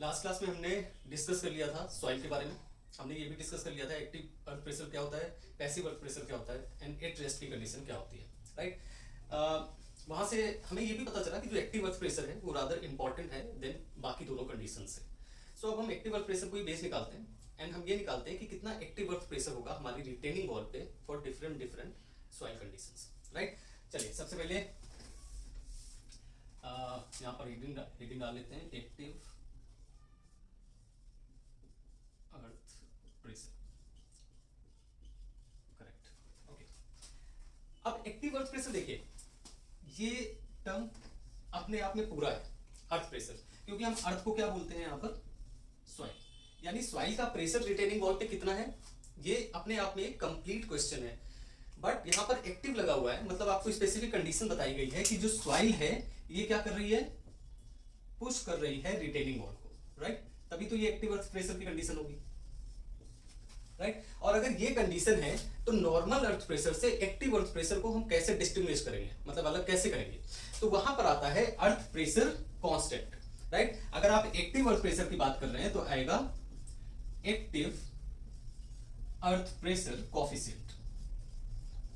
Last class में हमने discuss कर लिया था सॉइल के बारे में। हमने ये भी डिस्कस कर लिया था एक्टिव अर्थ प्रेशर क्या होता है, पैसिव अर्थ प्रेशर क्या होता है एंड एट रेस्ट की कंडीशन क्या होती है, राइट। वहां से हमें ये भी पता चला कि जो एक्टिव अर्थ प्रेशर है वो रादर इंपॉर्टेंट है देन बाकी दोनों कंडीशन से। सो अब हम एक्टिव अर्थ प्रेशर को ही बेस निकालते हैं एंड हम ये निकालते हैं कि कितना एक्टिव अर्थ प्रेशर होगा हमारी रिटेनिंग वॉल पे for different different soil conditions, right. चलिए सबसे पहले यहाँ पर हेडिंग डाल लेते हैं active earth pressure, correct, okay. अब एक्टिव अर्थ प्रेशर देखिए, ये टर्म अपने आप में पूरा है अर्थ प्रेशर, क्योंकि हम अर्थ को क्या बोलते हैं यहाँ पर, सॉइल। यानी सॉइल का प्रेशर रिटेनिंग वॉल पे कितना है ये अपने आप में एक कंप्लीट क्वेश्चन है। बट यहाँ पर एक्टिव लगा हुआ है, मतलब आपको स्पेसिफिक कंडीशन बताई गई है कि जो सॉइल है ये क्या कर रही है, पुश कर रही है रिटेनिंग वॉल को, राइट। तभी तो ये एक्टिव अर्थ प्रेशर की कंडीशन होगी, राइट। और अगर ये कंडीशन है तो नॉर्मल अर्थ प्रेशर से एक्टिव अर्थ प्रेशर को हम कैसे डिस्टिंग्विश करेंगे, मतलब अलग कैसे करेंगे, तो वहां पर आता है अर्थ प्रेशर कांस्टेंट, राइट। अगर आप एक्टिव अर्थ प्रेशर की बात कर रहे हैं तो आएगा एक्टिव अर्थ प्रेशर कोफिशिएंट,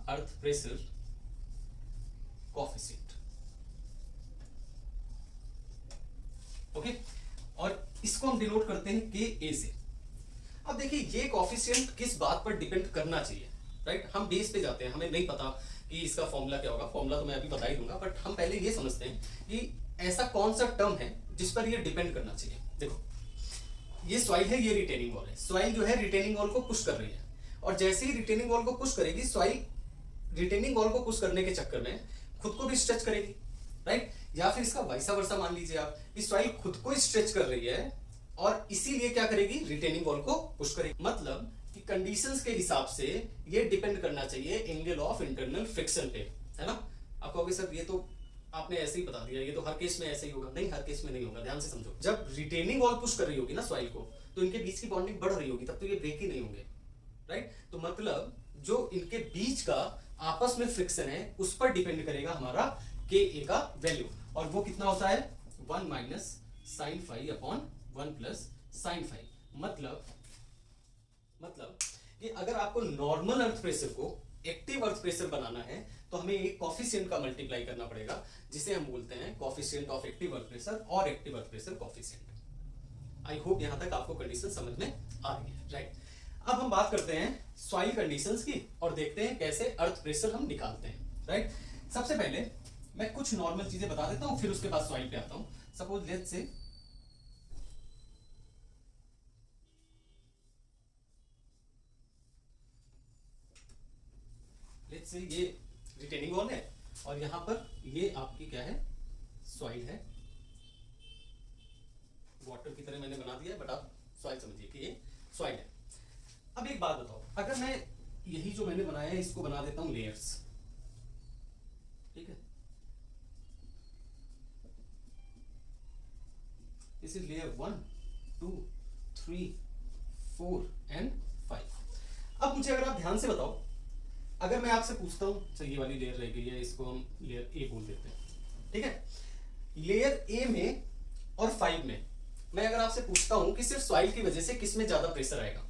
अर्थ प्रेशर कोफिशिएंट, ओके। और इसको हम डिनोट करते हैं के ए से। अब देखिए ये कोफिशिएंट किस बात पर डिपेंड करना चाहिए, राइट। हम बेस पे जाते हैं, हमें नहीं पता कि इसका फॉर्मूला क्या होगा, फॉर्मूला तो मैं अभी बता ही दूंगा, बट हम पहले ये समझते हैं कि ऐसा कौन सा टर्म है जिस पर ये डिपेंड करना चाहिए। देखो ये सॉइल है, ये रिटेनिंग वॉल है। सॉइल जो है रिटेनिंग वॉल को पुश कर रही है, और जैसे ही रिटेनिंग वॉल को पुश करेगी, सॉइल रिटेनिंग वॉल को पुश करने के चक्कर में खुद को भी स्ट्रेच करेगी, राइट। या फिर इसका वैसा वर्सा मान लीजिए आप कि सॉइल खुद को स्ट्रेच कर रही है और इसीलिए क्या करेगी, रिटेनिंग वॉल को पुश करेगी। मतलब कि कंडीशंस के हिसाब से ये डिपेंड करना चाहिए एंगल ऑफ इंटरनल फ्रिक्शन पे, है ना। आप कहोगे सर ये तो आपने ऐसे ही बता दिया, ये तो हर केस में ऐसे ही होगा। नहीं, हर केस में नहीं होगा, ध्यान से समझो। जब रिटेनिंग वॉल पुश कर रही होगी ना सॉइल को, तो इनके बीच की बॉन्डिंग बढ़ रही होगी, तब तो ये ब्रेक ही नहीं होंगे, राइट। तो मतलब जो इनके बीच का आपस में फ्रिक्शन है उस पर डिपेंड करेगा हमारा के ए का वैल्यू, और वो कितना होता है 1 minus sine phi upon 1 plus sine phi. मतलब कि अगर आपको नॉर्मल अर्थ प्रेशर को एक्टिव अर्थ प्रेशर बनाना है तो हमें एक कोफिशिएंट का मल्टीप्लाई करना पड़ेगा, जिसे हम बोलते हैं coefficient of active earth pressure और active earth pressure coefficient. I hope यहां तक आपको कंडीशन समझ में आ रही है, राइट। अब हम बात करते हैं सॉइल कंडीशंस की और देखते हैं कैसे अर्थ प्रेशर हम निकालते हैं, राइट। सबसे पहले मैं कुछ नॉर्मल चीजें बता देता हूं, फिर उसके बाद सॉइल पे आता हूं। सपोज लेट्स से ये रिटेनिंग वॉल है और यहां पर ये आपकी क्या है, सॉइल है। वाटर की तरह मैंने बना दिया है, बट आप सॉइल समझिए कि ये सॉइल है। अब एक बात बताओ, अगर मैं यही जो मैंने बनाया है इसको बना देता हूं लेयर्स, ठीक है। This is layer 1 2 3 4 and 5। अब मुझे अगर आप ध्यान से बताओ, अगर मैं आपसे पूछता हूं, चलिए ये वाली लेयर रह गई है, इसको हम लेयर ए बोल देते हैं, ठीक है। लेयर ए में और 5 में मैं अगर आपसे पूछता हूं कि सिर्फ सॉइल की वजह से किस में ज्यादा प्रेशर आएगा,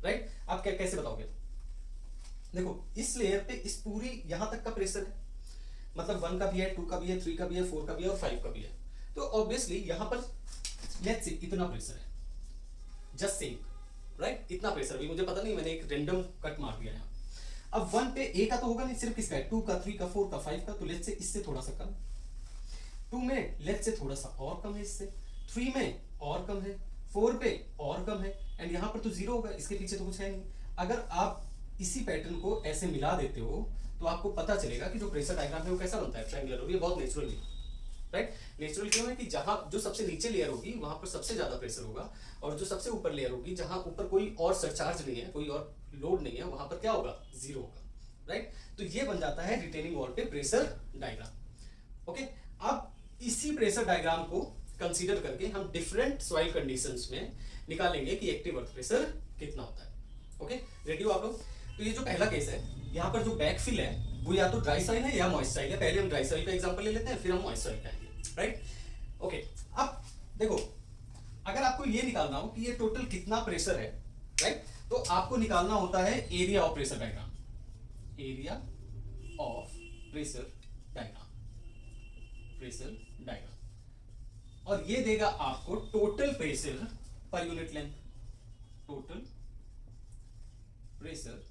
राइट, आप कैसे बताओगे। देखो इस लेयर पे इस पूरी यहां तक का प्रेशर है, मतलब 1 का भी है, 2 का भी है, 3 का भी है, 4 का भी है और 5 का भी है। तो ऑब्वियसली यहां पर लेट्स से इतना प्रेशर है, जस्ट सेइंग, राइट। इतना प्रेशर भी मुझे पता नहीं, मैंने एक रैंडम कट मार दिया है। अब 1 पे ए का तो होगा नहीं, सिर्फ किसका है, 2 का, 3 का, 4 का, 5 का, तो लेट्स से इससे थोड़ा सा कम। 2 में लेट्स से थोड़ा सा और कम है इससे, 3 में और कम है, 4 पे और कम है, एंड यहां पर तो 0 होगा, इसके पीछे तो कुछ है नहीं। अगर आप इसी पैटर्न को ऐसे मिला देते हो तो आपको पता चलेगा कि जो प्रेशर डायग्राम है वो कैसा बनता है, ट्रायंगुलर। और ये बहुत नेचुरली, राइट। नेचुरल क्यों है कि जहां जो सबसे नीचे लेयर होगी वहां पर सबसे ज्यादा प्रेशर होगा, और जो सबसे ऊपर लेयर होगी जहां ऊपर कोई और सरचार्ज नहीं है, कोई और लोड नहीं है, वहां पर क्या होगा, 0 होगा, राइट। तो ये बन जाता है रिटेनिंग वॉल पे प्रेशर डायग्राम, ओके। अब इसी प्रेशर डायग्राम को कंसीडर करके हम डिफरेंट सॉइल कंडीशंस में निकालेंगे कि एक्टिव अर्थ प्रेशर कितना होता है, ओके। रेडी हो आप लोग। तो ये जो पहला केस है, यहाँ पर जो बैकफिल है वो या तो ड्राई सॉइल है या मॉइस्ट सॉइल है। पहले हम ड्राई सॉइल का एग्जांपल ले लेते हैं, फिर हम मॉइस्ट सॉइल का आएंगे, राइट, ओके। अब देखो आपको ये निकालना हो कि ये टोटल कितना प्रेशर है, राइट, तो आपको निकालना होता है area of pressure diagram, area of pressure diagram, pressure diagram, और ये देगा आपको total pressure per unit length, total pressure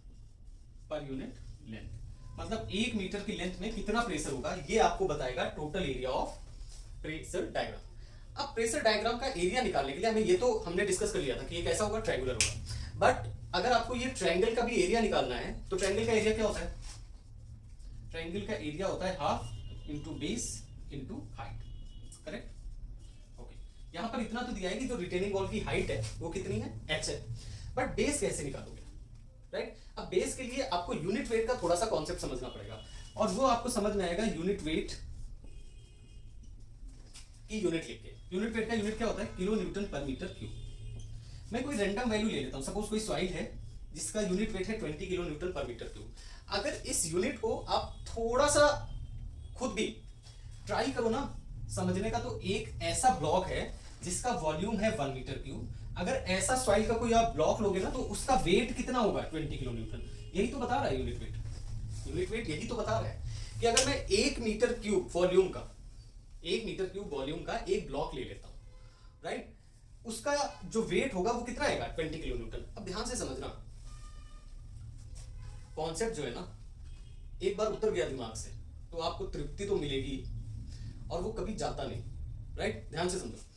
per unit length, मतलब 1 मीटर की लेंथ में कितना प्रेशर होगा ये आपको बताएगा total area of pressure diagram. अब प्रेशर डायग्राम का एरिया निकालने के लिए हमें ये तो हमने डिस्कस कर लिया था कि ये कैसा होगा, ट्रायंगुलर होगा, बट अगर आपको ये ट्रायंगल का भी एरिया निकालना है तो ट्रायंगल का एरिया क्या होता है, ट्रायंगल का एरिया होता है half into base into height, correct. Okay, यहां पर इतना तो दिया है कि जो रिटेनिंग वॉल की हाइट है वो कितनी है, h है, बट बेस कैसे निकालोगे, राइट। अब बेस के लिए आपको यूनिट वेट का थोड़ा सा कॉन्सेप्ट समझना पड़ेगा, और वो आपको समझ में आएगा यूनिट वेट की यूनिट लिख के। यूनिट वेट का यूनिट क्या होता है, kilo newton per metre cube. मैं कोई रैंडम वैल्यू ले लेता हूं, सपोज कोई सॉइल है जिसका यूनिट वेट है 20 kilo newton per metre cube. अगर इस यूनिट को आप थोड़ा सा खुद भी ट्राई करो ना समझने का, तो एक ऐसा ब्लॉक है जिसका वॉल्यूम है 1 मीटर क्यूब, अगर ऐसा सॉइल का कोई आप ब्लॉक लोगे ना तो उसका वेट कितना होगा, 20 किलो न्यूटन। यही तो बता रहा है यूनिट वेट, यूनिट वेट यही तो बता रहा है कि अगर मैं 1 मीटर क्यूब वॉल्यूम का, 1 मीटर क्यूब वॉल्यूम का एक ब्लॉक ले लेता हूं, राइट, उसका जो वेट होगा वो कितना आएगा, 20 किलो न्यूटन। अब ध्यान से समझना, कॉन्सेप्ट जो है ना एक बार उतर गया दिमाग से तो आपको तृप्ति तो मिलेगी और वो कभी जाता नहीं, राइट, ध्यान से समझो।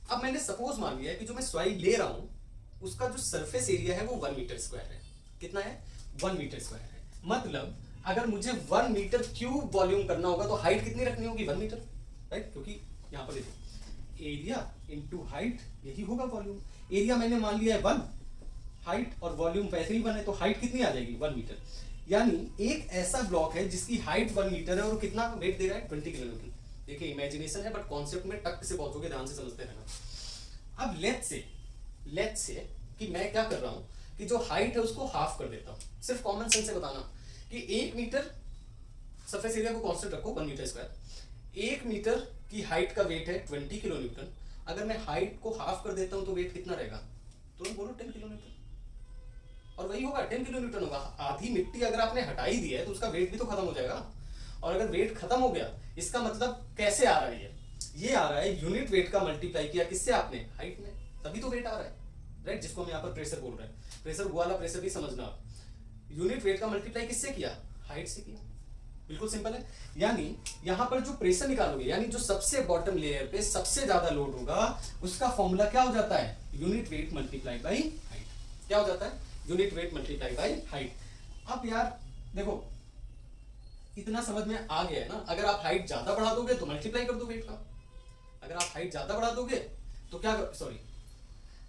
अब मैंने सपोज मान लिया है कि जो मैं सॉइल ले रहा हूं उसका जो सरफेस एरिया है वो 1 मीटर स्क्वायर है, कितना है, 1 मीटर स्क्वायर है। मतलब अगर मुझे 1 मीटर क्यूब वॉल्यूम करना होगा तो हाइट कितनी रखनी होगी, 1 मीटर, राइट, क्योंकि यहां पर देखो एरिया इंटू हाइट यही होगा वॉल्यूम। एरिया मैंने मान लिया है 1, हाइट और वॉल्यूम वैसे ही 1 है, तो हाइट कितनी आ जाएगी, 1 मीटर। यानी एक ऐसा ब्लॉक है जिसकी हाइट 1 मीटर है और कितना वेट दे रहा है, 20 किलो न्यूटन। देखिए इमेजिनेशन है बट कॉन्सेप्ट में टक से पहुंचोगे, ध्यान से समझते रहना। अब लेट्स से कि मैं क्या कर रहा हूं कि जो हाइट है उसको हाफ कर देता हूं, सिर्फ कॉमन सेंस से बताना कि 1 मीटर सरफेस एरिया को कांस्टेंट रखो 1 मीटर स्क्वायर, 1 मीटर की हाइट का वेट है 20 किलो न्यूटन। अगर मैं हाइट को हाफ कर देता हूं तो वेट कितना रहेगा, तुरंत बोलो 10 किलो न्यूटन, और वही होगा 10 किलो न्यूटन होगा। आधी मिट्टी अगर आपने हटाई दी है तो उसका वेट भी तो खत्म हो जाएगा, और अगर वेट खत्म हो गया इसका मतलब कैसे आ रहा है, ये आ रहा है यूनिट वेट का मल्टीप्लाई किया किससे, आपने हाइट में, तभी तो वेट आ रहा है, राइट, जिसको हम यहाँ पर प्रेशर बोल रहे हैं। प्रेशर वो वाला प्रेशर भी समझना आप, यूनिट वेट का मल्टीप्लाई किससे किया, हाइट से किया, बिल्कुल सिंपल है। यानी यहाँ पर जो प्रेशर निकालोगे, यानी जो सबसे बॉटम लेयर पे सबसे ज्यादा लोड होगा उसका फॉर्मूला क्या हो जाता है, unit weight multiply by height. क्या हो जाता है, unit weight multiply by height. अब यार देखो इतना समझ में आ गया है ना, अगर आप हाइट ज्यादा बढ़ा दोगे तो मल्टीप्लाई कर दो वेट का, अगर आप हाइट ज्यादा बढ़ा दोगे तो क्या, सॉरी,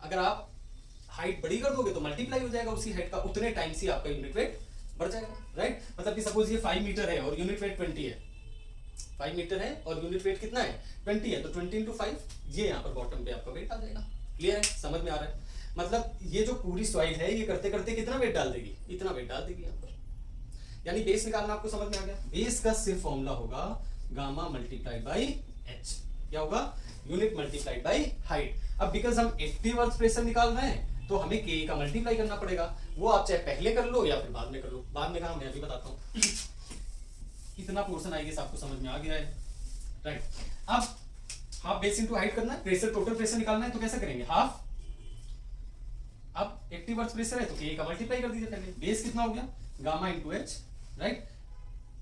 अगर आप हाइट बड़ी कर दोगे तो मल्टीप्लाई हो जाएगा उसी हाइट का, उतने टाइम से आपका यूनिट वेट बढ़ जाएगा, राइट। मतलब कि सपोज ये 5 मीटर है और यूनिट वेट 20 है, 5 मीटर है और यूनिट वेट कितना है 20 है, तो 20 इंटू 5 ये यहाँ पर बॉटम पे आपका वेट आ जाएगा। क्लियर है, समझ में आ रहा है। मतलब ये जो पूरी सॉइल है ये करते करते कितना वेट डाल देगी, इतना वेट डाल देगी यहाँ पर। यानी बेस निकालना आपको समझ में आ गया। बेस का सिर्फ फॉर्मूला होगा गामा मल्टीप्लाइड बाई एच। क्या होगा, यूनिट मल्टीप्लाइड बाई हाइट। अब बिकॉज हम एक्टिव अर्थ प्रेशर निकाल रहे हैं तो हमें के का मल्टीप्लाई करना पड़ेगा, वो आप चाहे पहले कर लो या फिर बाद में कर लो। बाद में कहा, मैं अभी बताता हूँ। कितना पोर्शन आएगा आपको समझ में आ गया है, राइट। अब हाफ बेस इनटू हाइट करना है, प्रेशर टोटल प्रेशर निकालना है तो कैसे करेंगे, हाफ, अब एक्टिव अर्थ प्रेशर है तो के का मल्टीप्लाई कर दीजिए पहले। बेस कितना हो गया, gamma into H, right,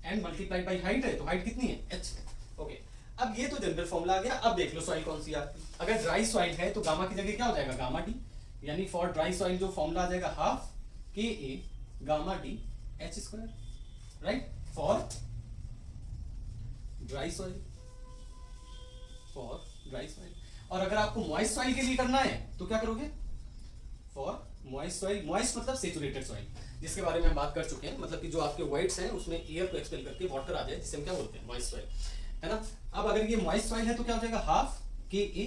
and multiply by height है तो हाइट कितनी है, एच। ओके, अब ये तो जनरल फॉर्मूला आ गया। अब देख लो सॉइल कौन सी है आपकी। अगर ड्राई सॉइल है तो गामा की जगह क्या हो जाएगा, गामा डी, यानी फॉर ड्राई सॉइल जो फॉर्मूला आ जाएगा half K A gamma D H square, right, for dry soil, for dry soil. और अगर आपको मॉइस्ट सॉइल के लिए करना है तो क्या करोगे, फॉर मॉइस्ट सॉइल। मॉइस्ट मतलब सैचुरेटेड सॉइल, जिसके बारे में हम बात कर चुके हैं। मतलब कि जो आपके वाइट्स हैं उसमें एयर को एक्सपेल करके वाटर आ जाए, जिसे हम क्या बोलते हैं, मॉइस्ट सॉइल, है ना। अब अगर ये मॉइस्ट सॉइल है तो क्या हो जाएगा, half K A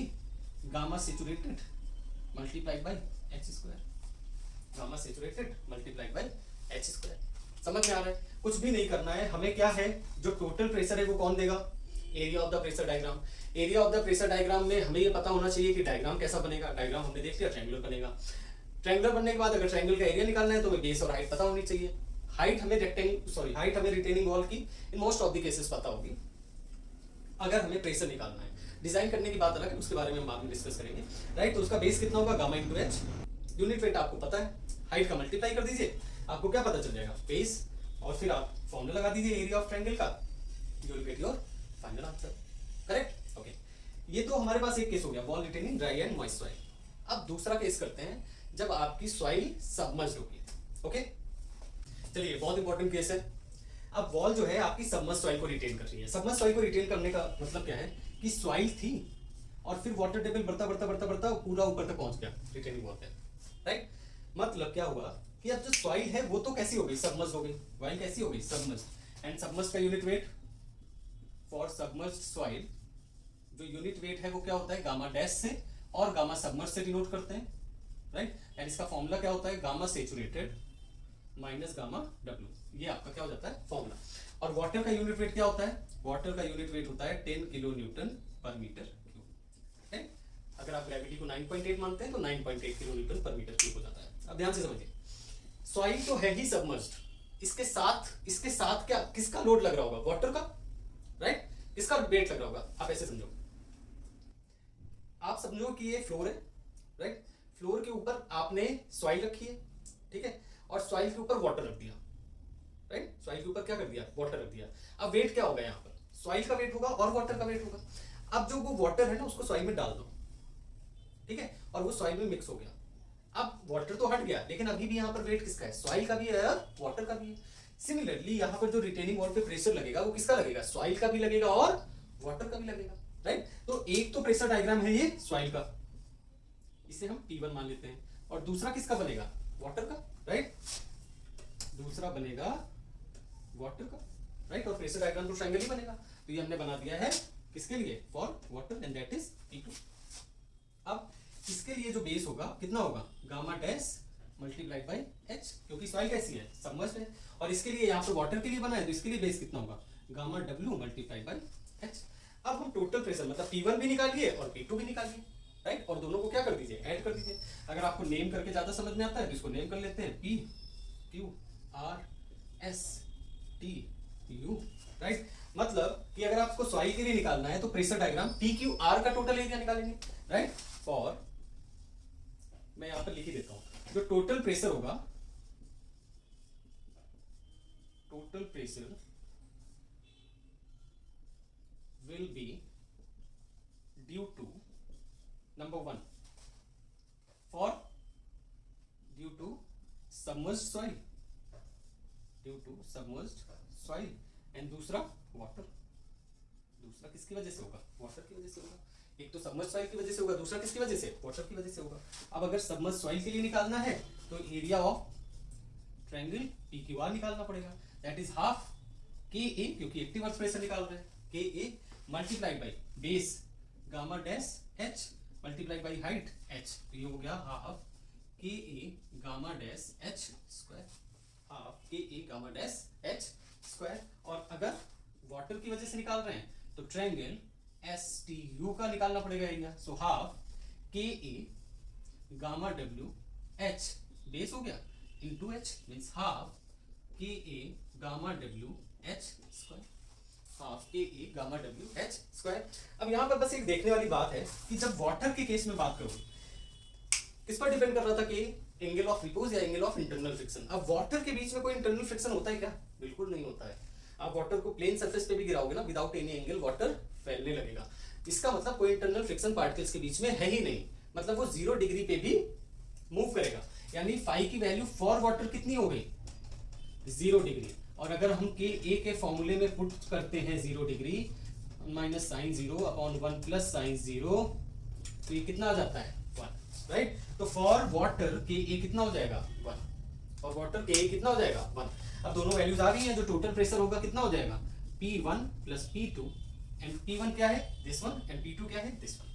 gamma saturated multiplied by H square, gamma saturated multiplied by H square. समझ में आ रहा है। कुछ भी नहीं करना है हमें, क्या है जो टोटल प्रेशर है वो कौन देगा, area of the pressure diagram. Area of the pressure diagram में हमें ये पता होना चाहिए कि डायग्राम कैसा बनेगा। डायग्राम हमने देख लिया, ट्रायंगुलर बनेगा। ट्रायंगुलर बनने के बाद अगर ट्रायंगल का एरिया निकालना है तो हमें बेस और हाइट पता होनी चाहिए। हाइट हमें रिटेनिंग वॉल की in most of the cases पता होगी अगर हमें प्रेशर निकालना है। डिजाइन करने की बात अलग है, उसके बारे में हम बाद में डिस्कस करेंगे, राइट। तो उसका बेस कितना होगा, gamma into H. Unit weight आपको पता है, हाइट का मल्टीप्लाई कर दीजिए, आपको क्या पता चल जाएगा, बेस, और फिर आप फॉर्मूला लगा दीजिए एरिया ऑफ ट्रायंगल का, you will get your final answer. Correct, okay. ये तो हमारे पास एक केस हो गया, wall retaining dry and moist soil. अब दूसरा केस करते हैं जब आपकी सॉइल सबमर्ज्ड होगी। ओके, चलिए, बहुत इंपॉर्टेंट केस है। अब वॉल जो है आपकी सबमर्ज्ड सॉइल को रिटेन कर रही है। सबमर्ज्ड सॉइल को रिटेन करने का मतलब क्या है कि सॉइल थी और फिर वाटर टेबल बढ़ता बढ़ता बढ़ता बढ़ता पूरा ऊपर तक पहुंच गया रिटेनिंग वॉल पे, राइट। मतलब क्या हुआ कि अब जो सॉइल है वो तो कैसी हो गई, सबमर्ज्ड हो गई। सॉइल कैसी हो गई, सबमर्ज्ड। एंड सबमर्ज्ड का unit weight for submerged soil, जो यूनिट वेट है वो क्या होता है, गामा डैश से और गामा सबमर्ज्ड से डिनोट करते हैं, राइट। एंड इसका फॉर्मूला क्या होता है, gamma saturated minus gamma W. ये आपका क्या हो जाता है, फॉर्मूला। और वाटर का यूनिट वेट क्या होता है, वाटर का यूनिट वेट होता है 10 kilo newton per metre cube, right. अगर आप ग्रेविटी को 9.8 मानते हैं तो 9.8 kilo newton per metre cube हो जाता है। अब ध्यान से समझिए, सॉइल तो है ही सबमर्ज्ड, इसके साथ क्या, किसका लोड लग रहा होगा, वाटर का, राइट। किसका वेट लग रहा होगा, आप ऐसे समझो, आप समझो कि ये फ्लोर है, राइट। फ्लोर के ऊपर आपने सॉइल रखी है, ठीक है, और सॉइल के ऊपर वाटर रख दिया, राइट। सॉइल के ऊपर क्या कर दिया, वाटर रख दिया। अब वेट क्या होगा, यहाँ पर सॉइल का वेट होगा और वाटर का वेट होगा। अब जो वो वाटर है ना उसको सॉइल में डाल दो, ठीक है, और वो सॉइल में मिक्स हो गया। अब वाटर तो हट गया, लेकिन अभी भी यहाँ पर वेट किसका है, सॉइल का भी है और वाटर का भी है। सिमिलरली यहाँ पर जो रिटेनिंग वॉल पे प्रेशर लगेगा वो किसका लगेगा, सॉइल का भी लगेगा और वाटर का भी लगेगा, राइट। तो एक तो प्रेशर डायग्राम है ये सॉइल का, इसे हम P1 मान लेते हैं, और दूसरा किसका बनेगा, वाटर का, राइट। दूसरा बनेगा वाटर का, राइट। और प्रेशर डायग्राम तो ट्रायंगल ही बनेगा। तो ये हमने बना दिया है किसके लिए, for water, and that is P2। अब इसके लिए जो बेस होगा कितना होगा, gamma dash multiplied by H, क्योंकि सॉइल कैसी है, सबमर्ज्ड है। और इसके लिए यहाँ पर वाटर के लिए बना है तो इसके लिए बेस कितना होगा, gamma W multiplied by H. अब हम टोटल प्रेशर मतलब P1 भी निकालिए और P2 भी निकालिए, राइट। और दोनों को क्या कर दीजिए, ऐड कर दीजिए। अगर आपको नेम करके ज्यादा समझ में आता है तो इसको नेम कर लेते हैं, P Q R S T U, right. मतलब कि अगर आपको सॉइल के लिए निकालना है तो प्रेशर डायग्राम PQR का टोटल एरिया निकालेंगे, राइट। फॉर, मैं यहां पर लिख ही देता हूं, जो टोटल प्रेशर होगा, total pressure will be due to number 1 for due to submerged soil, due to submerged soil, and दूसरा water, दूसरा किसकी वजह से होगा, वाटर की वजह से होगा। एक तो सबमर्ज्ड सॉइल की वजह से होगा, दूसरा किसकी वजह से, वाटर की वजह से होगा। अब अगर सबमर्ज्ड सॉइल के लिए निकालना है तो एरिया ऑफ ट्रायंगल PQR निकालना पड़ेगा, दैट इज हाफ KA, क्योंकि एक्टिव अर्थ प्रेशर निकाल रहे हैं, KA multiplied by base gamma dash H multiplied by height H। तो ये हो गया half KA gamma dash H square, half KA gamma dash H square. और अगर वाटर की वजह से निकाल रहे हैं तो ट्रायंगल STU का निकालना पड़ेगा area. So half KA gamma W H base हो गया into H, means half KA gamma W H square, half KA gamma W H square. अब यहाँ पर बस एक देखने वाली बात है कि जब वाटर के केस में बात करूं, किस पर डिपेंड कर रहा था कि एंगल ऑफ रिपोज या एंगल ऑफ इंटरनल फ्रिक्शन। अब वाटर के बीच में कोई इंटरनल फ्रिक्शन होता है क्या, बिल्कुल नहीं होता है। आप वाटर को प्लेन सरफेस पे भी गिराओगे ना, विदाउट एनी एंगल वाटर फैलने लगेगा। इसका मतलब कोई इंटरनल फ्रिक्शन पार्टिकल्स के बीच में है ही नहीं, मतलब वो 0 डिग्री पे भी मूव करेगा। यानी फाई की वैल्यू फॉर वाटर कितनी हो गई, 0 डिग्री। और अगर हम KA के फॉर्मूले में पुट करते हैं 0 degree minus sine 0 upon 1 plus sine 0, तो ये कितना आ जाता है 1, राइट। तो फॉर वाटर KA कितना हो जाएगा 1, और वाटर KA कितना हो जाएगा 1। अब दोनों वैल्यूज आ गई हैं, जो टोटल प्रेशर होगा कितना हो जाएगा P1 plus P2, and P1 क्या है दिस वन, एंड P2 क्या है this one,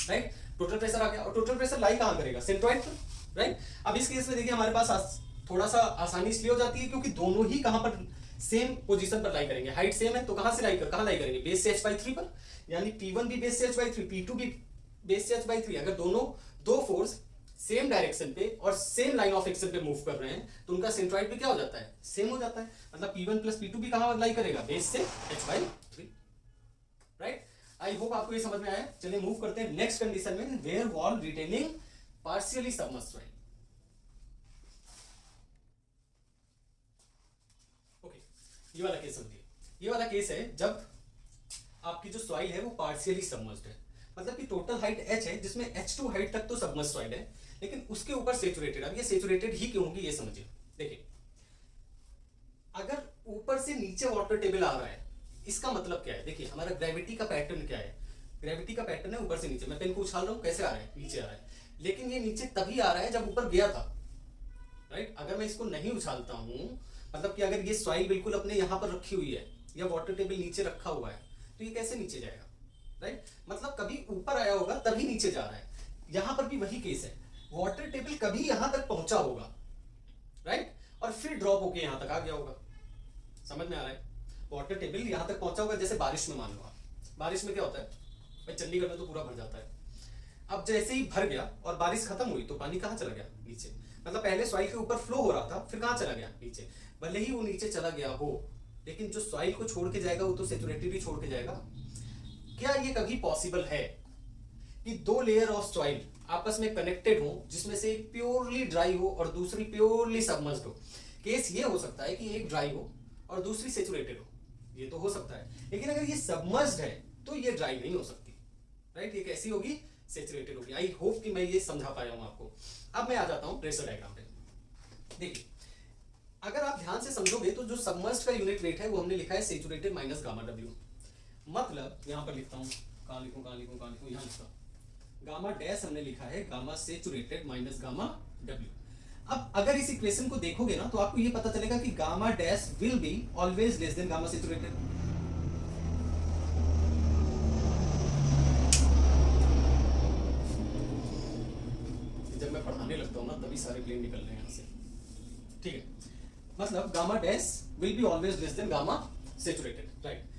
right. Total pressure आ गया। और टोटल प्रेशर लाई कहां करेगा, सेंट्रॉइड पर, राइट। अब इस केस में देखिए हमारे पास थोड़ा सा आसानी इसलिए हो जाती है क्योंकि दोनों ही कहां पर सेम पोजीशन पर लाई करेंगे, हाइट सेम है तो कहां लाई करेंगे, बेस से h/3 पर, यानी P1 भी बेस से h/3, P2 भी बेस से h/3। अगर दोनों दो फोर्स सेम डायरेक्शन पे और सेम लाइन ऑफ एक्शन पे मूव कर रहे हैं तो उनका सेंट्रॉइड भी क्या हो जाता है, सेम हो जाता है। मतलब P1 प्लस P2 भी कहां लाई करेगा, बेस से h/3, राइट। आई होप आपको ये समझ में आया। चलिए मूव करते हैं नेक्स्ट कंडीशन में, where wall retaining partially submerged soil. Okay, ये वाला केस समझिए। ये वाला केस है जब आपकी जो सॉइल है वो पार्शियली सबमर्ज्ड है, मतलब कि टोटल हाइट h है जिसमें h2 हाइट तक तो सबमर्ज्ड सॉइल है, लेकिन उसके ऊपर सेचुरेटेड। अब ये सेचुरेटेड ही क्यों होगी ये समझिए। देखिए, अगर ऊपर से नीचे वाटर टेबल आ रहा है, इसका मतलब क्या है, देखिए हमारा ग्रेविटी का पैटर्न क्या है, ग्रेविटी का पैटर्न है ऊपर से नीचे। मैं पेन को उछाल रहा हूं, कैसे आ रहा है, नीचे आ रहा है, लेकिन ये नीचे तभी आ रहा है जब ऊपर गया था, राइट। अगर मैं इसको नहीं उछालता हूं, मतलब कि अगर ये सॉइल बिल्कुल अपने यहां पर रखी हुई है या वाटर टेबल नीचे रखा हुआ है, तो ये कैसे नीचे जाएगा, राइट। मतलब कभी ऊपर आया होगा तभी नीचे जा रहा है। यहां पर भी वही केस है, वाटर टेबल कभी यहां तक पहुंचा होगा, राइट, और फिर ड्रॉप होके यहां तक आ गया होगा। समझ में आ रहा है, वाटर टेबल यहां तक पहुंचा होगा। जैसे बारिश में मान लो, बारिश में क्या होता है भाई, चंडीगढ़ में तो पूरा भर जाता है। अब जैसे ही भर गया और बारिश खत्म हुई तो पानी कहां चला गया, नीचे। मतलब पहले सॉइल के ऊपर फ्लो हो रहा था, फिर कहां चला गया, नीचे। भले ही वो नीचे चला गया हो, लेकिन जो सॉइल को छोड़ के जाएगा वो तो सेचुरेटेड ही छोड़ के जाएगा। क्या ये कभी पॉसिबल है कि दो लेयर ऑफ सॉइल आपस में कनेक्टेड हो, जिसमें से एक प्योरली ड्राई हो और दूसरी प्योरली सबमर्ज्ड हो। केस ये हो सकता है कि एक ड्राई हो और दूसरी सेचुरेटेड हो, ये तो हो सकता है, लेकिन अगर ये सबमर्ज्ड है तो ये ड्राई नहीं हो सकती, राइट। ये कैसी होगी, सेचुरेटेड होगी। आई होप कि मैं ये समझा पाया हूं आपको। अब मैं आ जाता हूं प्रेशर डायग्राम पे। देखिए, अगर आप ध्यान से समझोगे तो जो सबमर्ज्ड का यूनिट वेट है वो हमने लिखा है सेचुरेटेड माइनस गामा डब्ल्यू। मतलब यहां पर लिखता हूं, कहां लिखूं, यहां लिखता हूं, गामा डैश हमने लिखा है gamma saturated minus gamma W. अब अगर इस इक्वेशन को देखोगे ना तो आपको ये पता चलेगा कि gamma dash will be always less than gamma saturated. जब मैं पढ़ाने लगता हूं ना तभी सारे प्लेन निकल रहे हैं यहां से, ठीक है। मतलब gamma dash will be always less than gamma saturated, right.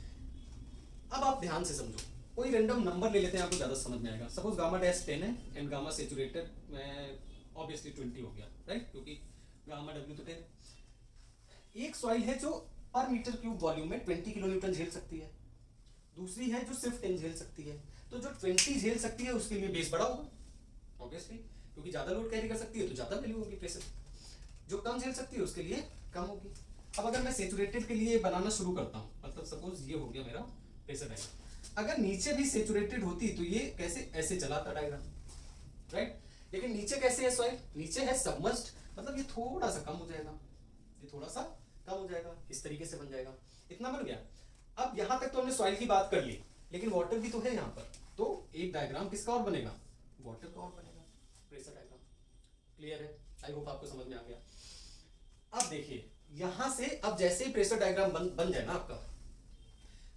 अब आप ध्यान से समझो, कोई रैंडम नंबर ले लेते हैं, आपको ज्यादा समझ में आएगा। सपोज गामा डैश 10 है एंड गामा सेचुरेटेड में ऑब्वियसली 20 हो गया, राइट, क्योंकि गामा डब्ल्यू तो 10। एक सॉइल है जो पर मीटर क्यूब वॉल्यूम में 20 किलो न्यूटन झेल सकती है, दूसरी है जो सिर्फ 10 झेल सकती है। तो जो 20 झेल सकती है उसके लिए बेस बड़ा होगा ऑब्वियसली, क्योंकि ज्यादा लोड कैरी कर सकती है तो ज्यादा वैल्यू होगी प्रेशर। जो कम झेल सकती है उसके लिए कम होगी। अब अगर मैं सेचुरेटेड के लिए बनाना शुरू करता हूँ, मतलब सपोज ये हो गया मेरा प्रेशर डायग्राम। अगर नीचे भी सेचुरेटेड होती तो ये कैसे ऐसे चलाता डायग्राम, राइट। लेकिन नीचे कैसे है सॉइल, नीचे है सबमर्ज्ड, मतलब ये थोड़ा सा कम हो जाएगा, ये थोड़ा सा कम हो जाएगा, इस तरीके से बन जाएगा। इतना बन गया। अब यहां तक तो हमने सॉइल की बात कर ली, लेकिन वाटर भी तो है यहाँ पर, तो एक डायग्राम किसका और बनेगा, वाटर का और बनेगा, प्रेशर डायग्राम। क्लियर है, आई होप आपको समझ में आ गया। अब देखिए यहां से, अब जैसे ही प्रेशर डायग्राम बन जाए ना आपका,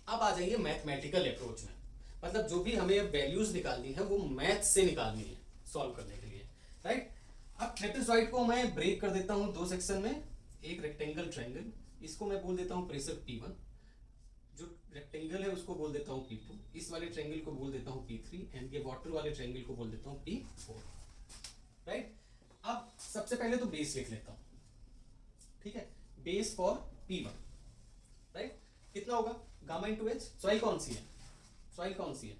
अब आ जाइए मैथमेटिकल अप्रोच में। मतलब जो भी हमें वैल्यूज निकालनी है वो मैथ से निकालनी है सॉल्व करने के लिए, राइट। अब ट्रेपेजॉइड को मैं ब्रेक कर देता हूं दो सेक्शन में, एक रेक्टेंगल ट्रायंगल, इसको मैं बोल देता हूं प्रेशर P1, जो रेक्टेंगल है उसको बोल देता हूं P2, इस वाले ट्रायंगल को बोल देता हूं P3 एंड ये वाटर वाले ट्रायंगल को बोल देता हूं P4, राइट। अब सबसे पहले तो बेस लिख लेता हूं, ठीक है, बेस फॉर P1, राइट। कितना होगा, गामा इंटू एच। सॉइल कौन सी है, सॉइल कौन सी है,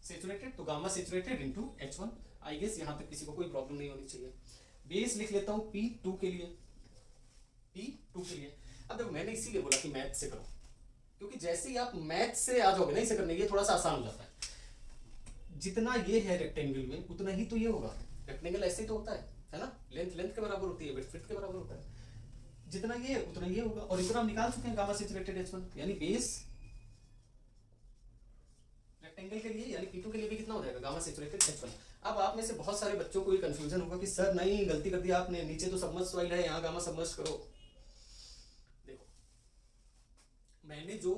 सेचुरेटेड, तो gamma saturated into H1। I guess यहां तक किसी को कोई प्रॉब्लम नहीं होनी चाहिए। बेस लिख लेता हूं P2 के लिए, P2 के लिए। अब देखो मैंने इसीलिए बोला कि मैथ से करो, क्योंकि जैसे ही आप मैथ से आ जाओगे ना इसे करने, ये थोड़ा सा आसान हो जाता है। जितना ये है रेक्टेंगल में उतना ही तो ये होगा, रेक्टेंगल ऐसे ही तो होता है ना, लेंथ लेंथ के बराबर होती है, विड्थ विड्थ के बराबर होता है। जितना ये है उतना ये होगा, और इतना हम निकाल चुके हैं गामा सेचुरेटेड H1, यानी बेस रेक्टेंगल के लिए यानी P2 के लिए भी कितना हो जाएगा, गामा सेचुरेटेड H1। अब आप में से बहुत सारे बच्चों को ये कंफ्यूजन होगा कि सर नहीं, गलती कर दी आपने, नीचे तो सबमर्ज्ड सॉइल है, यहाँ गामा सबमर्ज्ड करो। देखो मैंने जो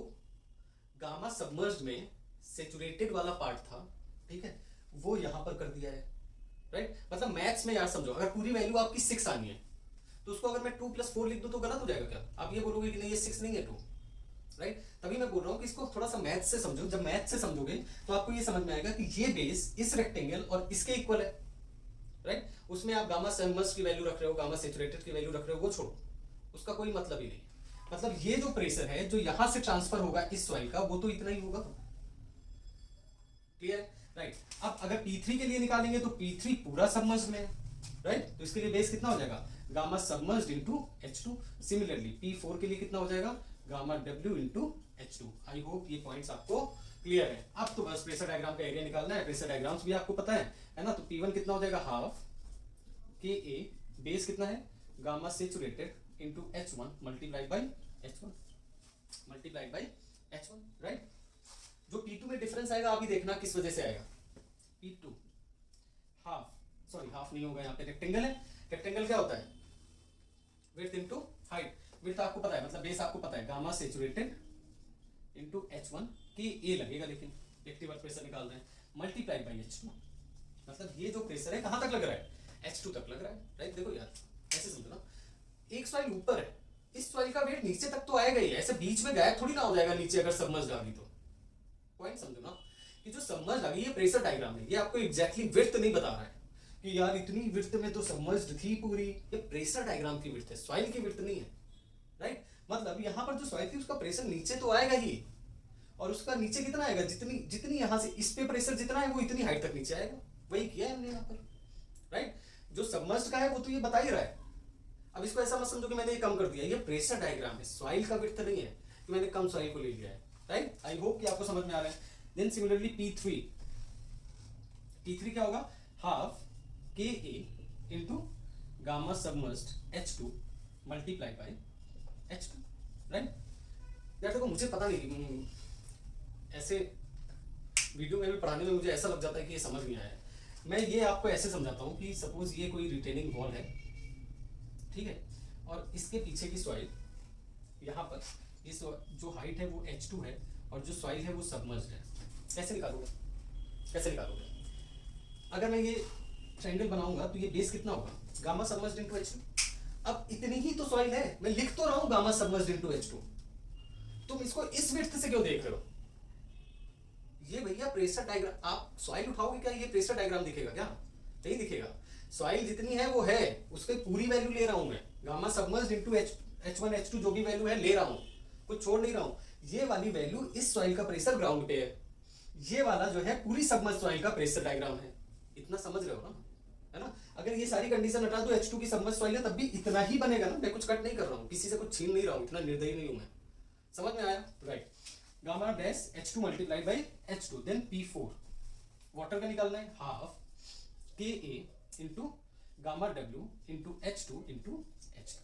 गामा सबमर्ज्ड में सेचुरेटेड वाला पार्ट था, ठीक है, वो यहां पर कर दिया है, राइट। मतलब मैथ्स में यार समझो, अगर पूरी वैल्यू आपकी 6 आनी है तो उसको अगर मैं 2 + 4 लिख दूं तो गलत हो जाएगा क्या? आप ये बोलोगे कि नहीं ये 6 नहीं है 2, राइट? तभी मैं बोल रहा हूँ कि इसको थोड़ा सा मैथ से समझो। जब मैथ से समझोगे तो आपको ये समझ में आएगा कि ये बेस इस रेक्टेंगल और इसके इक्वल है, राइट? उसमें आप गामा सबमर्ज्ड की वैल्यू रख रहे हो, गामा सैचुरेटेड की वैल्यू रख रहे हो, वो छोड़ो, उसका कोई मतलब ही नहीं। मतलब ये जो प्रेशर है जो यहां से ट्रांसफर होगा इस सॉइल का, वो तो इतना ही होगा। क्लियर? राइट। अब अगर P3 के लिए निकालेंगे तो P3 पूरा सबमर्ज्ड में है, राइट? तो इसके लिए बेस कितना हो जाएगा? Gamma submerged into H2। Similarly P4 के लिए कितना हो जाएगा? Gamma W into H2। I hope ये पॉइंट्स आपको क्लियर है। अब तो बस प्रेशर डायग्राम का एरिया निकालना है। प्रेशर डायग्राम्स भी आपको पता है ना? तो P1 कितना हो जाएगा? हाफ KA, बेस कितना है? Gamma saturated into H1 multiplied by H1 multiplied by H1, right? जो P2 में डिफरेंस आएगा अभी देखना किस वजह से आएगा। P2 हाफ, सॉरी हाफ नहीं होगा, यहाँ पे रेक्टेंगल है। रेक्टेंगल क्या होता है? Width into height. विड्थ आपको पता है, मतलब बेस आपको पता है, गामा सैचुरेटेड इनटू H1 की A लगेगा, लेकिन एक्टिव वर्क प्रेशर निकाल रहे हैं, मल्टीप्लाइड बाय H2। मतलब ये जो प्रेशर है कहां तक लग रहा है? H2 तक लग रहा है, राइट? देखो यार ऐसे समझो ना, एक सॉइल ऊपर है, इस सॉइल का वेट नीचे तक तो आएगा ही, ऐसे बीच में गायब थोड़ी ना हो जाएगा नीचे अगर सबमर्ज्ड आ गई तो। पॉइंट समझो ना कि जो सबमर्ज्ड आ गई ये प्रेशर डायग्राम है, ये आपको एग्जैक्टली विड्थ नहीं बता रहा है कि यार इतनी विड्थ में तो सबमर्ज्ड थी पूरी। ये प्रेशर डायग्राम की विड्थ है, सॉइल की विड्थ नहीं है, राइट? मतलब यहाँ पर जो सॉइल थी उसका प्रेशर नीचे तो आएगा ही, और उसका नीचे कितना आएगा? जितनी जितनी यहाँ से इस पे प्रेशर जितना है वो इतनी हाइट तक नीचे आएगा। वही किया है हमने यहाँ पर, राइट? जो सबमर्ज्ड का है वो तो ये बता ही रहा है। अब इसको ऐसा मत समझो कि मैंने ये कम कर दिया, ये प्रेशर डायग्राम है, सॉइल का विड्थ नहीं है कि मैंने कम सॉइल को ले लिया है, राइट? आई होप कि आपको समझ में आ रहा है। देन सिमिलरली P3 क्या होगा? Half KA into gamma submerged H2 multiply by H2, right? यार देखो मुझे पता नहीं, ऐसे वीडियो में भी पढ़ाने में मुझे ऐसा लग जाता है कि ये समझ नहीं आया। मैं ये आपको ऐसे समझाता हूँ कि सपोज ये कोई रिटेनिंग वॉल है, ठीक है, और इसके पीछे की सॉइल यहाँ पर इस जो हाइट है वो H2 है और जो सॉइल है वो सबमर्ज्ड है। कैसे निकालोगे? कैसे निकालोगे? अगर मैं ये ट्रायंगल बनाऊंगा तो ये बेस कितना होगा? Gamma submerged into H2। अब इतनी ही तो सॉइल है, मैं लिख तो रहा हूं गामा सबमर्ज्ड इनटू H2, तुम इसको इस विड्थ से क्यों देख रहे हो? ये भैया प्रेशर डायग्राम, आप सॉइल उठाओगे क्या ये प्रेशर डायग्राम दिखेगा क्या? नहीं दिखेगा। सॉइल जितनी है वो है, उसकी पूरी वैल्यू ले रहा हूं मैं, gamma submerged into H1 H2 जो भी वैल्यू है ले रहा हूं, कुछ छोड़ नहीं रहा हूं। ये वाली वैल्यू इस सॉइल का प्रेशर ग्राउंड पे है, ये वाला जो है पूरी सबमर्ज्ड सॉइल का प्रेशर डायग्राम है। इतना समझ रहे हो ना, है ना? अगर ये सारी कंडीशन हटा दो, H2 की सबमर्ज्ड सॉइल है तब भी इतना ही बनेगा ना, मैं कुछ कट नहीं कर रहा हूँ, किसी से कुछ छीन नहीं रहा हूँ, इतना निर्दयी नहीं हूं मैं। समझ में आया? Right. Gamma dash H2 multiplied by H2, then P4 water का निकालना है, half KA into gamma W into H2 into H2,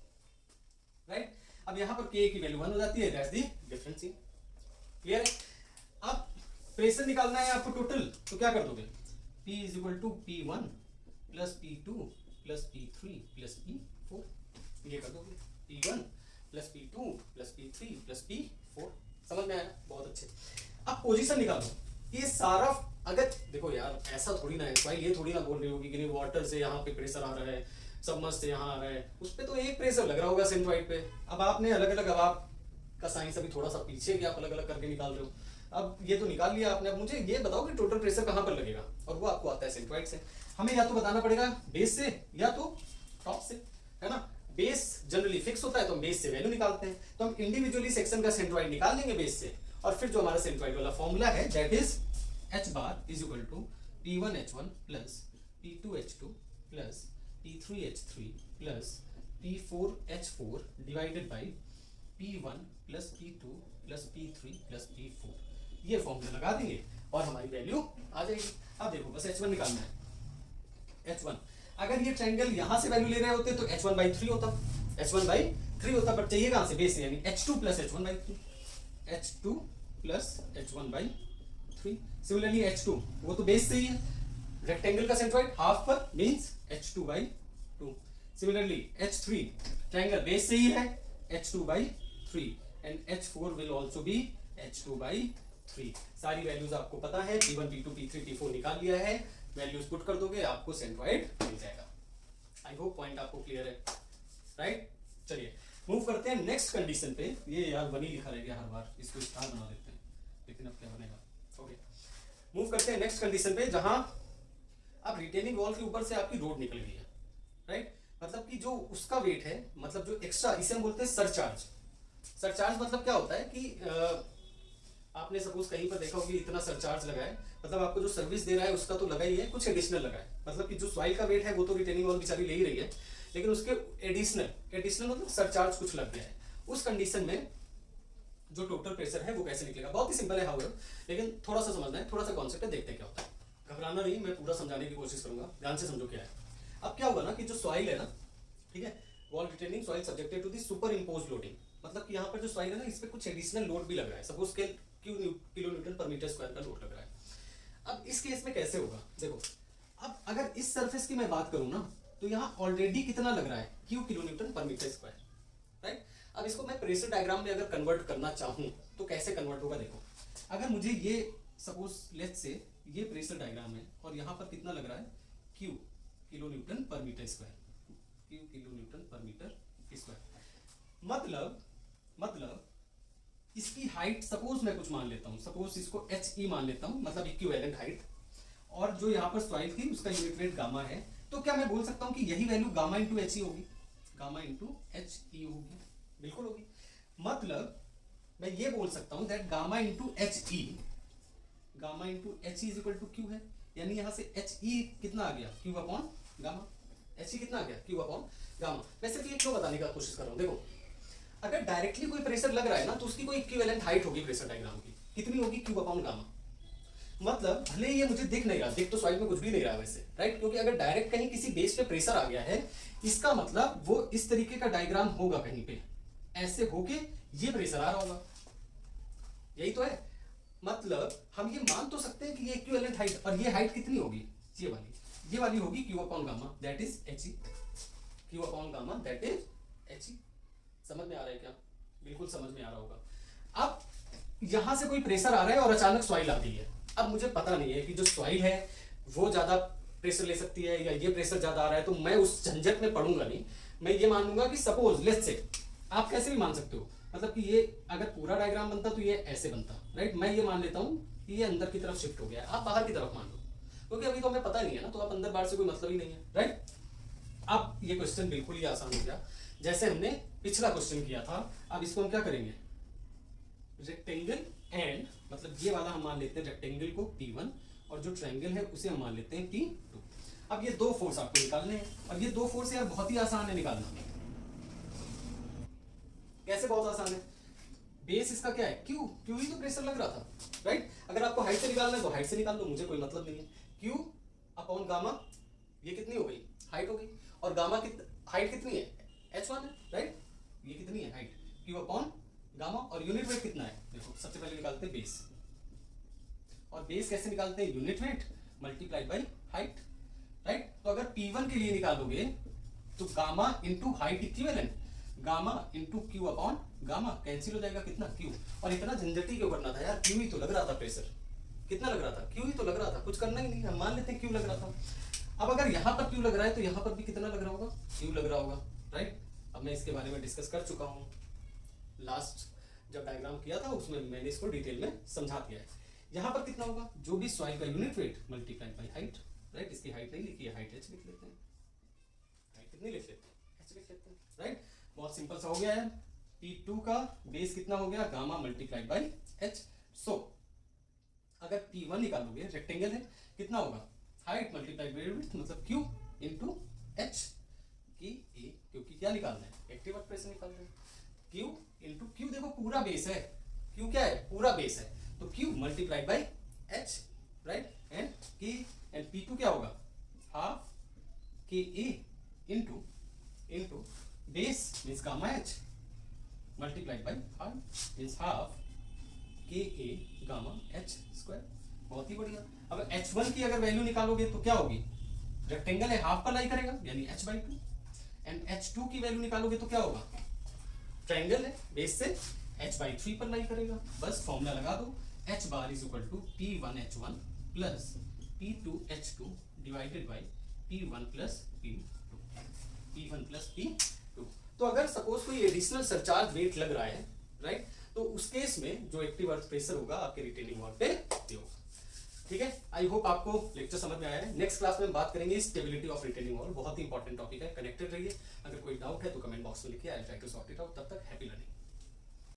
right? अब यहां पर K की वैल्यू 1 हो जाती है, दैट्स द डिफरेंस। क्लियर है? अब प्रेशर निकालना है आपको टोटल, तो क्या कर दोगे? P is equal to P1 plus P2 plus P3 plus P4, ये कर दोगे P1 plus P2 plus P3 plus P4। समझ में आया? बहुत अच्छे। अब पोजीशन निकालो, ये सारा, अगर देखो यार ऐसा थोड़ी ना है, भाई ये थोड़ी ना बोल रही होगी कि नहीं वाटर से यहाँ पे प्रेशर आ रहा है, सबमर्ज्ड से यहाँ आ रहा है, उस पे तो एक प्रेशर लग रहा होगा सेंट्रॉइड पे। अब आपने अलग अलग, अब आपका साइंस अभी थोड़ा सा पीछे कि आप अलग अलग करके निकाल रहे हो। अब ये तो निकाल लिया आपने, अब मुझे ये बताओ कि टोटल प्रेशर कहाँ पर लगेगा, और वो आपको आता है सेंट्रॉइड से। हमें या तो बताना पड़ेगा बेस से या तो टॉप से, है ना? बेस जनरली फिक्स होता है तो हम बेस से वैल्यू निकालते हैं, तो हम इंडिविजुअली सेक्शन का सेंट्रॉइड निकाल लेंगे बेस से, और फिर जो हमारा सेंट्रॉइड वाला फॉर्मूला है that is H bar is equal to P1 H1 plus P2 H2 plus P3 H3 plus P4 H4 divided by P1 plus P2 plus P3 plus P4। ये फॉर्मूला लगा देंगे और हमारी वैल्यू आ जाएगी। अब देखो बस H1 निकालना है। H1 अगर ये ट्रायंगल यहां से वैल्यू ले रहे होते तो H1/3 होता, H1/3 होता, बट चाहिए कहां से? बेस से, यानी H2 plus H1/3, H2 plus H1/3। Similarly H2 वो तो बेस से ही है, रेक्टेंगल का सेंट्रॉइड हाफ पर means H2/2। Similarly H3 triangle base से ही है, H2/3 and H4 will also be H2/3। सारी वैल्यूज आपको पता है, P1 P2 P3 P4 निकाल लिया है, वैल्यूज पुट कर दोगे आपको सेंट्रॉइड मिल जाएगा। आई होप पॉइंट आपको क्लियर है। राइट। चलिए मूव करते हैं नेक्स्ट कंडीशन पे। ये यार वन ही लिखा रह गया हर बार, इसको स्टार बना देते हैं, लेकिन अब क्या बनेगा। ओके मूव करते हैं नेक्स्ट कंडीशन पे, जहां अब रिटेनिंग वॉल के ऊपर से आपकी रोड निकल गई है, राइट। मतलब कि जो उसका वेट है, मतलब जो एक्स्ट्रा, इसे हम बोलते हैं सरचार्ज। सरचार्ज मतलब क्या होता है कि आपने सपोज कहीं पर देखा होगा इतना सरचार्ज लगा है, मतलब आपको जो सर्विस दे रहा है उसका तो लगा ही है, कुछ एडिशनल लगा है। मतलब कि जो सॉइल का वेट है वो तो रिटेनिंग वॉल बेचारी ले ही रही है, लेकिन उसके एडिशनल मतलब सरचार्ज कुछ लग गया है। उस कंडीशन में जो टोटल प्रेशर है वो कैसे निकलेगा, बहुत ही सिंपल है हाउएवर, लेकिन थोड़ा सा समझना है, थोड़ा सा कॉन्सेप्ट है, देखते हैं क्या होता है। घबराना नहीं, मैं पूरा समझाने की कोशिश करूंगा, ध्यान से समझो क्या है। अब क्या होगा ना कि जो सॉइल है ना, ठीक है, wall retaining soil subjected to the super impose loading, मतलब कि यहाँ पर जो सॉइल है ना, इस पे कुछ एडिशनल लोड भी लग रहा है, सपोज के kilo newton per metre square का लोड लग रहा है। अब इस केस में कैसे होगा, देखो अब अगर इस सरफेस की मैं बात करूं ना, तो यहाँ ऑलरेडी कितना लग रहा है, q kilo newton per metre square, right. अब इसको मैं प्रेशर डायग्राम में अगर कन्वर्ट करना चाहूं तो कैसे कन्वर्ट होगा, देखो अगर मुझे ये सपोज लेट्स से ये प्रेशर डायग्राम है और यहाँ पर कितना लग रहा है, q kilo newton per metre square, q kilo newton per metre square, मतलब इसकी हाइट सपोज मैं कुछ मान लेता हूं, सपोज इसको एच ई मान लेता हूं, मतलब इक्विवेलेंट हाइट, और जो यहाँ पर सॉइल थी उसका यूनिट वेट गामा है, तो क्या मैं बोल सकता हूं कि यही वैल्यू गामा इंटू एच ई होगी, गामा इंटू एच ई होगी, बिल्कुल होगी। मतलब मैं ये बोल सकता हूं that gamma into H E is equal to q है, यानी यहां से एच ई कितना आ गया, q upon gamma, H E कितना आ गया, क्यू अपॉन गामा। मैं सिर्फ ये क्यों बताने का कोशिश कर रहा हूं, देखो अगर डायरेक्टली कोई प्रेशर लग रहा है ना, तो उसकी कोई इक्विवेलेंट हाइट होगी प्रेशर डायग्राम की, कितनी होगी, क्यू अपॉन गामा। मतलब भले ये मुझे दिख नहीं रहा, दिख तो सॉइल में कुछ भी नहीं रहा वैसे, राइट, क्योंकि अगर डायरेक्ट कहीं किसी बेस पे प्रेशर आ गया है, इसका मतलब वो इस तरीके का डायग्राम होगा, कहीं पे ऐसे होके ये प्रेशर आ रहा होगा, यही तो है। मतलब हम ये मान तो सकते हैं कि ये इक्विवेलेंट हाइट, और ये हाइट कितनी होगी, ये वाली होगी Q upon gamma that is H E, Q upon gamma that is H E. समझ में आ रहा है क्या, बिल्कुल समझ में आ रहा होगा। अब यहां से कोई प्रेशर आ रहा है और अचानक सॉइल आती है, अब मुझे पता नहीं है कि जो सॉइल है वो ज्यादा प्रेशर ले सकती है या ये प्रेशर ज्यादा आ रहा है, तो मैं उस झंझट में पड़ूंगा नहीं। मैं ये मान लूंगा कि सपोज लेट्स से, आप कैसे भी मान सकते हो, मतलब कि ये अगर पूरा डायग्राम बनता तो ये ऐसे बनता, राइट। मैं ये मान लेता हूं कि ये अंदर की तरफ शिफ्ट हो गया है, आप बाहर की तरफ मान लो, क्योंकि अभी तो हमें पता नहीं है ना, तो आप अंदर बाहर से कोई मतलब ही नहीं है, राइट। अब ये क्वेश्चन बिल्कुल ही आसान हो गया, जैसे हमने पिछला क्वेश्चन किया था। अब इसको हम क्या करेंगे, रेक्टेंगल एंड, मतलब ये वाला हम मान लेते हैं रेक्टेंगल को P1 और जो ट्रायंगल है उसे हम मान लेते हैं P2। अब ये दो फोर्स आपको निकालने हैं, और ये दो फोर्स यार बहुत ही आसान है निकालना। कैसे बहुत आसान है, बेस इसका क्या है, क्यू, क्यू ही तो प्रेशर लग रहा था, राइट। अगर आपको हाइट से निकालना है तो हाइट से निकाल लो, मुझे कोई मतलब नहीं है। क्यू अपॉन गामा, ये कितनी हो गई, हाइट हो गई, और गामा हाइट कितनी है, h1 है, राइट। ये कितनी है हाइट, क्यू अपॉन गामा, और यूनिट वेट कितना है, देखो सबसे पहले निकालते हैं बेस, और बेस कैसे निकालते हैं, unit weight multiplied by height, right. तो अगर P1 के लिए निकालोगे तो gamma into height equivalent, gamma into Q upon gamma, cancel हो जाएगा, कितना क्यू। और इतना झंझटी क्यों करना था यार, क्यू ही तो लग रहा था प्रेशर, कितना लग रहा था, क्यू ही तो लग रहा था, कुछ करना ही नहीं, हम मान लेते हैं क्यू लग रहा था। अब अगर यहाँ पर क्यू लग रहा है तो यहाँ पर भी कितना लग रहा होगा, क्यू लग रहा होगा, राइट। अब मैं इसके बारे में डिस्कस कर चुका हूँ, लास्ट जब डायग्राम किया था उसमें मैंने इसको डिटेल में समझा दिया है। यहाँ पर कितना होगा, जो भी सॉइल का unit weight multiplied by height, right. इसकी हाइट नहीं लिखी है, हाइट एच लिख लेते हैं, हाइट कितनी लिख लेते हैं, एच लिख लेते हैं, राइट। बहुत सिंपल सा हो गया है। P2 का बेस कितना हो गया, गामा मल्टीप्लाइड बाई एच। सो अगर P1 निकालोगे, रेक्टेंगल है, कितना होगा, हाइट मल्टीप्लाइड बाई विड्थ, मतलब Q इंटू एच की ए, क्योंकि क्या निकालना है, एक्टिव वर्क प्रेशर निकालना है। Q इंटू Q, देखो पूरा बेस है, Q क्या है, पूरा बेस है, तो Q multiplied by H, right. And P2 क्या होगा, half K A into base means gamma H multiplied by half means half K A gamma H square. बहुत ही बढ़िया। अब H1 की अगर वैल्यू निकालोगे तो क्या होगी, रेक्टेंगल है, हाफ पर लाई करेगा यानी h/2, एंड H2 की वैल्यू निकालोगे तो क्या होगा, ट्रायंगल है, बेस से h/3 पर लाई करेगा। बस फॉर्मूला लगा दो, h bar is equal to P1H1 plus P2H2 divided by P1 plus P2, P1 plus P2। तो अगर सपोज कोई एडिशनल सरचार्ज वेट लग रहा है, राइट, तो उस केस में जो एक्टिव अर्थ प्रेशर होगा आपके रिटेनिंग वॉल पे होगा। ठीक है, आई होप आपको लेक्चर समझ में आया है। नेक्स्ट क्लास में हम बात करेंगे स्टेबिलिटी ऑफ रिटेनिंग वॉल, बहुत ही इंपॉर्टेंट टॉपिक है, कनेक्टेड रहिए। अगर कोई डाउट है तो कमेंट बॉक्स में लिखिए, I will try to sort it out. तब तक हैप्पी लर्निंग।